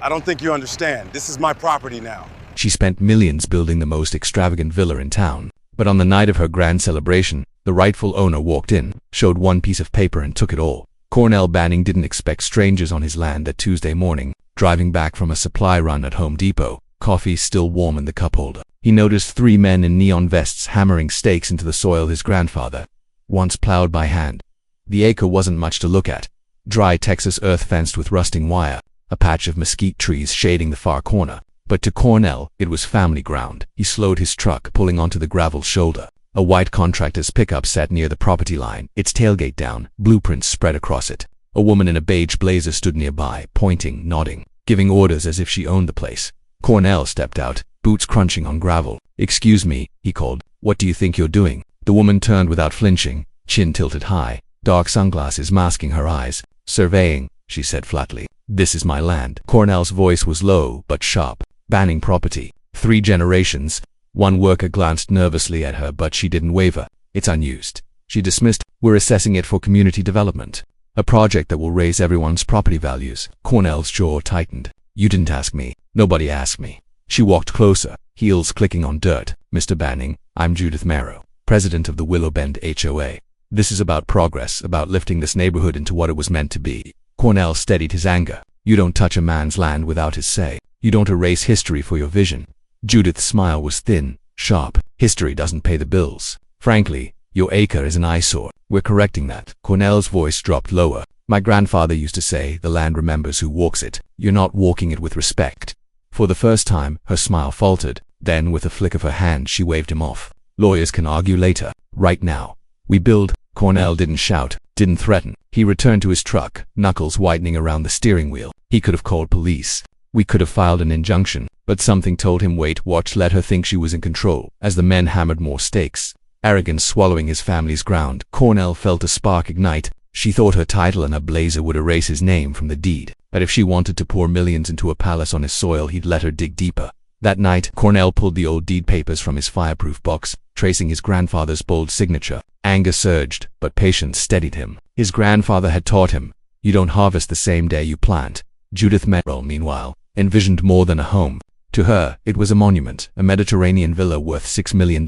I don't think you understand. This is my property now. She spent millions building the most extravagant villa in town. But on the night of her grand celebration, the rightful owner walked in, showed one piece of paper and took it all. Cornell Banning didn't expect strangers on his land that Tuesday morning, driving back from a supply run at Home Depot, coffee still warm in the cup holder. He noticed 3 men in neon vests hammering stakes into the soil his grandfather once plowed by hand. The acre wasn't much to look at. Dry Texas earth fenced with rusting wire, a patch of mesquite trees shading the far corner. But to Cornell, it was family ground. He slowed his truck, pulling onto the gravel shoulder. A white contractor's pickup sat near the property line, its tailgate down, blueprints spread across it. A woman in a beige blazer stood nearby, pointing, nodding, giving orders as if she owned the place. Cornell stepped out, boots crunching on gravel. "Excuse me," he called. "What do you think you're doing?" The woman turned without flinching, chin tilted high, dark sunglasses masking her eyes. "Surveying," she said flatly. "This is my land." Cornell's voice was low but sharp. "Banning property. 3 generations. One worker glanced nervously at her, but she didn't waver. "It's unused," she dismissed. "We're assessing it for community development. A project that will raise everyone's property values." Cornell's jaw tightened. "You didn't ask me." "Nobody asked me." She walked closer, heels clicking on dirt. "Mr. Banning, I'm Judith Marrow, president of the Willow Bend HOA. This is about progress, about lifting this neighborhood into what it was meant to be." Cornell steadied his anger. "You don't touch a man's land without his say. You don't erase history for your vision." Judith's smile was thin, sharp. "History doesn't pay the bills. Frankly, your acre is an eyesore. We're correcting that." Cornell's voice dropped lower. "My grandfather used to say, the land remembers who walks it. You're not walking it with respect." For the first time, her smile faltered. Then, with a flick of her hand, she waved him off. "Lawyers can argue later. Right now, we build." Cornell didn't shout, didn't threaten. He returned to his truck, knuckles whitening around the steering wheel. He could have called police. We could have filed an injunction, but something told him wait, watch, let her think she was in control. As the men hammered more stakes, arrogance swallowing his family's ground, Cornell felt a spark ignite. She thought her title and her blazer would erase his name from the deed. But if she wanted to pour millions into a palace on his soil, he'd let her dig deeper. That night, Cornell pulled the old deed papers from his fireproof box, tracing his grandfather's bold signature. Anger surged, but patience steadied him. His grandfather had taught him, you don't harvest the same day you plant. Judith Marrow, meanwhile, envisioned more than a home. To her, it was a monument, a Mediterranean villa worth $6 million.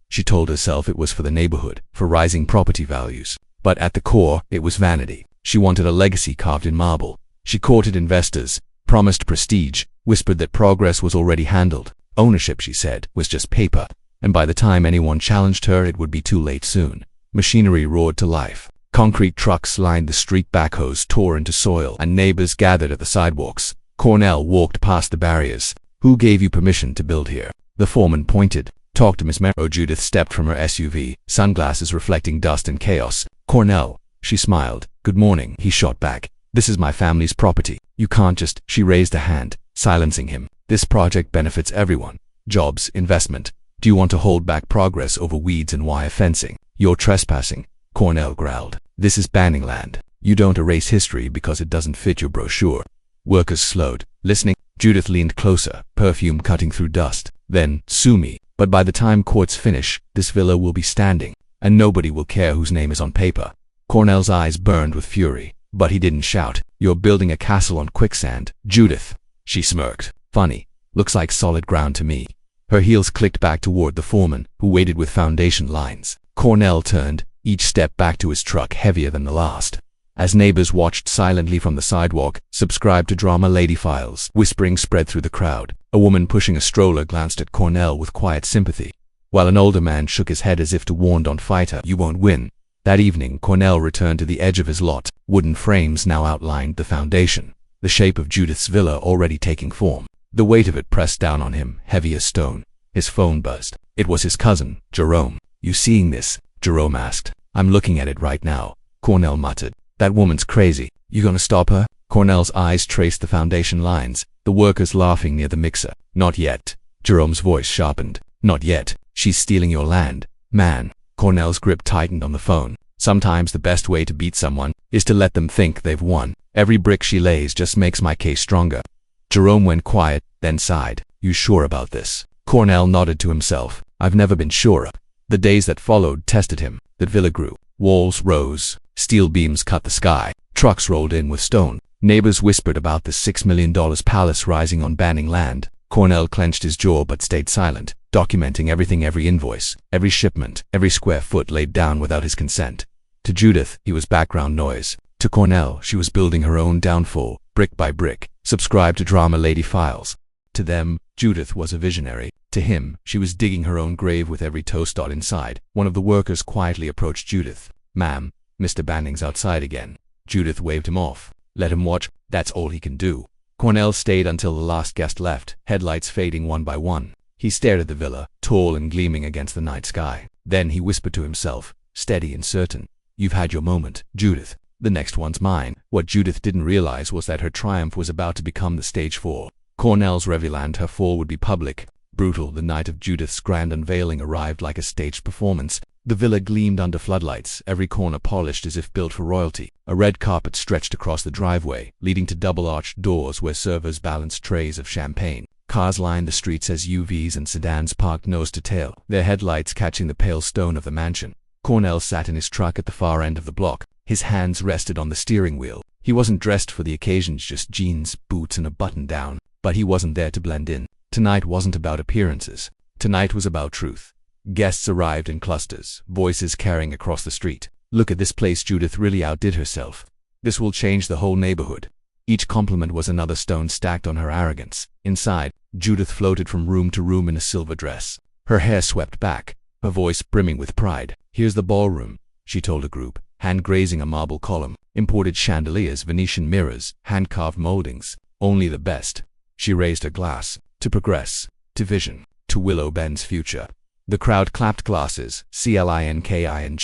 She told herself it was for the neighborhood, for rising property values. But at the core, it was vanity. She wanted a legacy carved in marble. She courted investors, promised prestige, whispered that progress was already handled. Ownership, she said, was just paper. And by the time anyone challenged her, it would be too late soon. Machinery roared to life. Concrete trucks lined the street, backhoes tore into soil, and neighbors gathered at the sidewalks. Cornell walked past the barriers. "Who gave you permission to build here?" The foreman pointed. "Talk to Miss Marrow." Judith stepped from her SUV, sunglasses reflecting dust and chaos. "Cornell," she smiled. "Good morning," he shot back. "This is my family's property. You can't just—" She raised a hand, silencing him. "This project benefits everyone. Jobs, investment. Do you want to hold back progress over weeds and wire fencing? You're trespassing." Cornell growled. "This is Banning land. You don't erase history because it doesn't fit your brochure." Workers slowed, listening. Judith leaned closer, perfume cutting through dust. "Then, sue me. But by the time courts finish, this villa will be standing, and nobody will care whose name is on paper." Cornell's eyes burned with fury, but he didn't shout. "You're building a castle on quicksand, Judith." She smirked. "Funny. Looks like solid ground to me." Her heels clicked back toward the foreman, who waited with foundation lines. Cornell turned, each step back to his truck heavier than the last. As neighbors watched silently from the sidewalk, subscribed to Drama Lady Files. Whispering spread through the crowd. A woman pushing a stroller glanced at Cornell with quiet sympathy, while an older man shook his head as if to warn "Don't fight her, you won't win." That evening, Cornell returned to the edge of his lot. Wooden frames now outlined the foundation, the shape of Judith's villa already taking form. The weight of it pressed down on him, heavy as stone. His phone buzzed. It was his cousin, Jerome. "You seeing this?" Jerome asked. "I'm looking at it right now," Cornell muttered. "That woman's crazy. You gonna stop her?" Cornell's eyes traced the foundation lines, the workers laughing near the mixer. "Not yet." Jerome's voice sharpened. "Not yet. She's stealing your land, man." Cornell's grip tightened on the phone. "Sometimes the best way to beat someone is to let them think they've won. Every brick she lays just makes my case stronger." Jerome went quiet, then sighed. "You sure about this?" Cornell nodded to himself. "I've never been surer." The days that followed tested him. The villa grew. Walls rose. Steel beams cut the sky. Trucks rolled in with stone. Neighbors whispered about the $6 million palace rising on Banning land. Cornell clenched his jaw but stayed silent, documenting everything, every invoice, every shipment, every square foot laid down without his consent. To Judith, he was background noise. To Cornell, she was building her own downfall, brick by brick. Subscribe to Drama Lady Files. To them, Judith was a visionary. To him, she was digging her own grave with every toast dot inside. One of the workers quietly approached Judith. "Ma'am, Mr. Banning's outside again." Judith waved him off. "Let him watch, that's all he can do." Cornell stayed until the last guest left, headlights fading one by one. He stared at the villa, tall and gleaming against the night sky. Then he whispered to himself, steady and certain, "You've had your moment, Judith. The next one's mine." What Judith didn't realize was that her triumph was about to become the stage for Cornell's Reveland. Her fall would be public, brutal. The night of Judith's grand unveiling arrived like a staged performance. The villa gleamed under floodlights, every corner polished as if built for royalty. A red carpet stretched across the driveway, leading to double-arched doors where servers balanced trays of champagne. Cars lined the streets as SUVs and sedans parked nose to tail, their headlights catching the pale stone of the mansion. Cornell sat in his truck at the far end of the block. His hands rested on the steering wheel. He wasn't dressed for the occasions, just jeans, boots, and a button-down. But he wasn't there to blend in. Tonight wasn't about appearances. Tonight was about truth. Guests arrived in clusters, voices carrying across the street. "Look at this place, Judith really outdid herself. This will change the whole neighborhood." Each compliment was another stone stacked on her arrogance. Inside, Judith floated from room to room in a silver dress. Her hair swept back, her voice brimming with pride. "Here's the ballroom," she told a group, hand-grazing a marble column. Imported chandeliers, Venetian mirrors, hand-carved moldings. Only the best. She raised her glass. To progress. To vision. To Willow Bend's future. The crowd clapped glasses, CLINKING.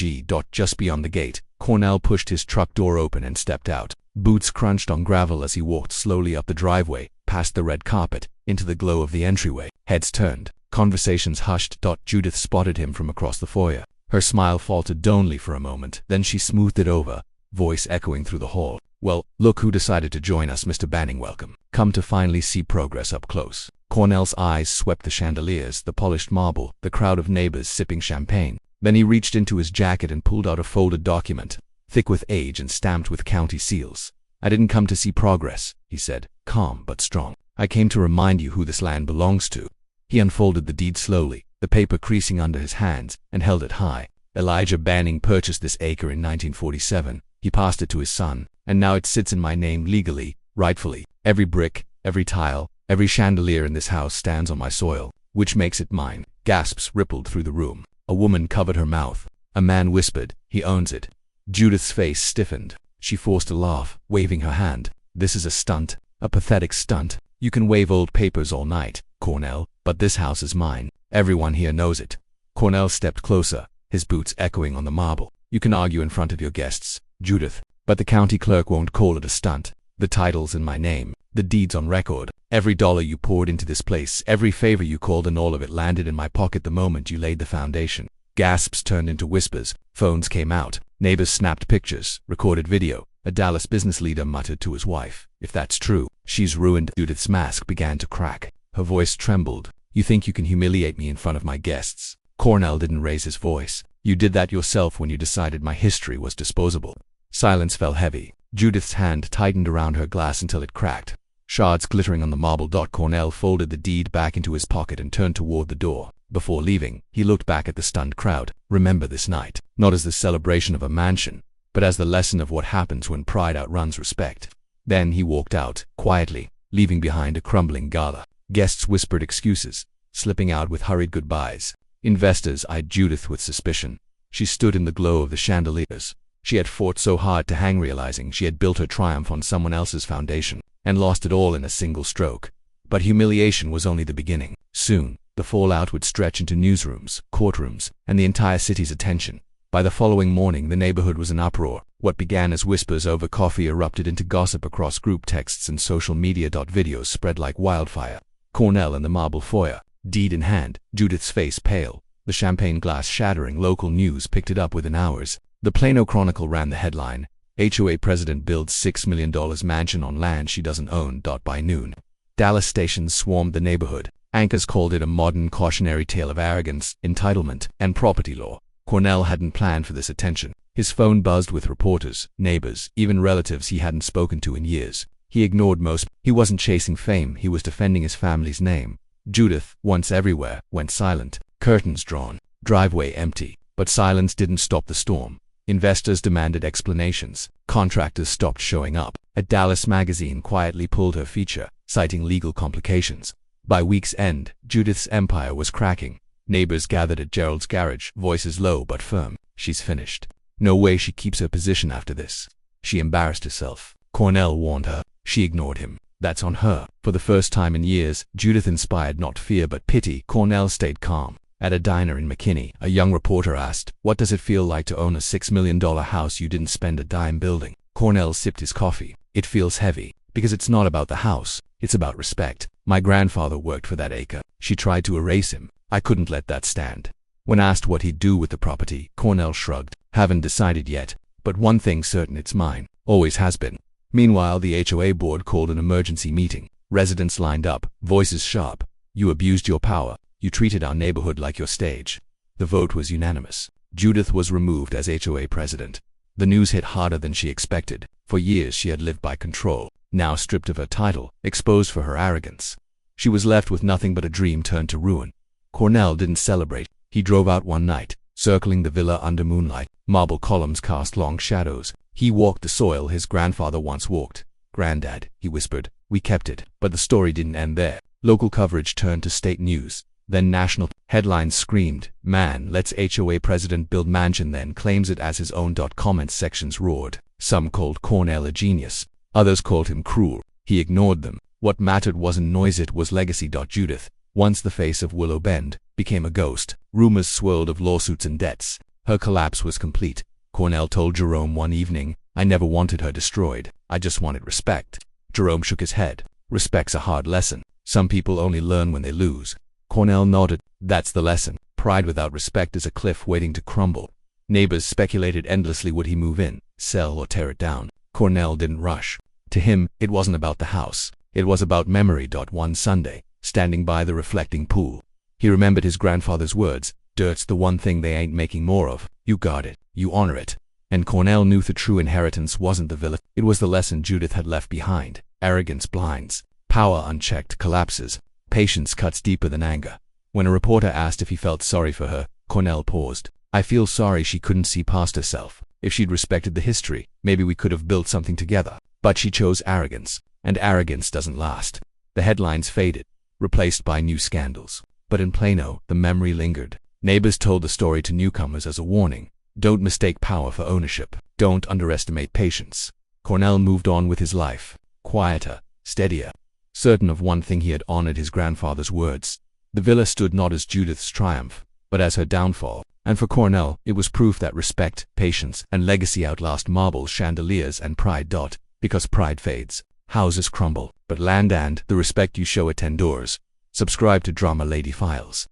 Just beyond the gate, Cornell pushed his truck door open and stepped out. Boots crunched on gravel as he walked slowly up the driveway, past the red carpet, into the glow of the entryway. Heads turned. Conversations hushed. Judith spotted him from across the foyer. Her smile faltered only for a moment, then she smoothed it over, voice echoing through the hall. "Well, look who decided to join us, Mr. Banning. Welcome. Come to finally see progress up close." Cornell's eyes swept the chandeliers, the polished marble, the crowd of neighbors sipping champagne. Then he reached into his jacket and pulled out a folded document, thick with age and stamped with county seals. "I didn't come to see progress," he said, calm but strong. "I came to remind you who this land belongs to." He unfolded the deed slowly, the paper creasing under his hands, and held it high. "Elijah Banning purchased this acre in 1947. He passed it to his son, and now it sits in my name legally, rightfully. Every brick, every tile, every chandelier in this house stands on my soil, which makes it mine." Gasps rippled through the room. A woman covered her mouth. A man whispered, "He owns it." Judith's face stiffened. She forced a laugh, waving her hand. "This is a stunt, a pathetic stunt. You can wave old papers all night, Cornell, but this house is mine. Everyone here knows it." Cornell stepped closer, his boots echoing on the marble. "You can argue in front of your guests, Judith, but the county clerk won't call it a stunt. The title's in my name, the deed's on record. Every dollar you poured into this place, every favor you called, and all of it landed in my pocket the moment you laid the foundation." Gasps turned into whispers. Phones came out. Neighbors snapped pictures, recorded video. A Dallas business leader muttered to his wife, "If that's true, she's ruined." Judith's mask began to crack. Her voice trembled. "You think you can humiliate me in front of my guests?" Cornell didn't raise his voice. "You did that yourself when you decided my history was disposable." Silence fell heavy. Judith's hand tightened around her glass until it cracked, shards glittering on the marble. Cornell folded the deed back into his pocket and turned toward the door. Before leaving, he looked back at the stunned crowd. "Remember this night, not as the celebration of a mansion, but as the lesson of what happens when pride outruns respect." Then he walked out, quietly, leaving behind a crumbling gala. Guests whispered excuses, slipping out with hurried goodbyes. Investors eyed Judith with suspicion. She stood in the glow of the chandeliers. She had fought so hard to hang, realizing she had built her triumph on someone else's foundation, and lost it all in a single stroke. But humiliation was only the beginning. Soon, the fallout would stretch into newsrooms, courtrooms, and the entire city's attention. By the following morning, the neighborhood was in uproar. What began as whispers over coffee erupted into gossip across group texts and social media. Videos spread like wildfire. Cornell in the marble foyer, deed in hand, Judith's face pale, the champagne glass shattering. Local news picked it up within hours. The Plano Chronicle ran the headline, "HOA President Builds $6 million Mansion on Land She Doesn't Own." By noon, Dallas stations swarmed the neighborhood. Anchors called it a modern cautionary tale of arrogance, entitlement, and property law. Cornell hadn't planned for this attention. His phone buzzed with reporters, neighbors, even relatives he hadn't spoken to in years. He ignored most. He wasn't chasing fame, he was defending his family's name. Judith, once everywhere, went silent. Curtains drawn, driveway empty. But silence didn't stop the storm. Investors demanded explanations. Contractors stopped showing up. A Dallas magazine quietly pulled her feature, citing legal complications. By week's end, Judith's empire was cracking. Neighbors gathered at Gerald's garage, voices low but firm. She's finished. No way she keeps her position after this. She embarrassed herself. Cornell warned her. She ignored him. That's on her. For the first time in years, Judith inspired not fear but pity. Cornell stayed calm. At a diner in McKinney, a young reporter asked, "What does it feel like to own a $6 million house you didn't spend a dime building?" Cornell sipped his coffee. "It feels heavy, because it's not about the house, it's about respect. My grandfather worked for that acre." She tried to erase him. "I couldn't let that stand." When asked what he'd do with the property, Cornell shrugged. "Haven't decided yet, but one thing's certain, it's mine. Always has been." Meanwhile, the HOA board called an emergency meeting. Residents lined up, voices sharp. "You abused your power. You treated our neighborhood like your stage." The vote was unanimous. Judith was removed as HOA president. The news hit harder than she expected. For years she had lived by control. Now stripped of her title, exposed for her arrogance. She was left with nothing but a dream turned to ruin. Cornell didn't celebrate. He drove out one night, circling the villa under moonlight. Marble columns cast long shadows. He walked the soil his grandfather once walked. "Granddad," he whispered, "we kept it." But the story didn't end there. Local coverage turned to state news. Then national headlines screamed, "Man lets HOA president build mansion then claims it as his own." Comment sections roared. Some called Cornell a genius. Others called him cruel. He ignored them. What mattered wasn't noise, it was legacy. Judith, once the face of Willow Bend, became a ghost. Rumors swirled of lawsuits and debts. Her collapse was complete. Cornell told Jerome one evening, "I never wanted her destroyed. I just wanted respect." Jerome shook his head. "Respect's a hard lesson. Some people only learn when they lose." Cornell nodded. "That's the lesson. Pride without respect is a cliff waiting to crumble." Neighbors speculated endlessly, would he move in, sell, or tear it down? Cornell didn't rush. To him, it wasn't about the house. It was about memory. One Sunday, standing by the reflecting pool, he remembered his grandfather's words, "Dirt's the one thing they ain't making more of. You guard it, you honor it." And Cornell knew the true inheritance wasn't the villa. It was the lesson Judith had left behind. Arrogance blinds. Power unchecked collapses. Patience cuts deeper than anger. When a reporter asked if he felt sorry for her, Cornell paused. "I feel sorry she couldn't see past herself. If she'd respected the history, maybe we could have built something together. But she chose arrogance, and arrogance doesn't last." The headlines faded, replaced by new scandals. But in Plano, the memory lingered. Neighbors told the story to newcomers as a warning. Don't mistake power for ownership. Don't underestimate patience. Cornell moved on with his life, quieter, steadier. Certain of one thing, he had honored his grandfather's words. The villa stood not as Judith's triumph, but as her downfall. And for Cornell, it was proof that respect, patience, and legacy outlast marble chandeliers and pride. Because pride fades, houses crumble, but land and the respect you show at 10 doors. Subscribe to Drama Lady Files.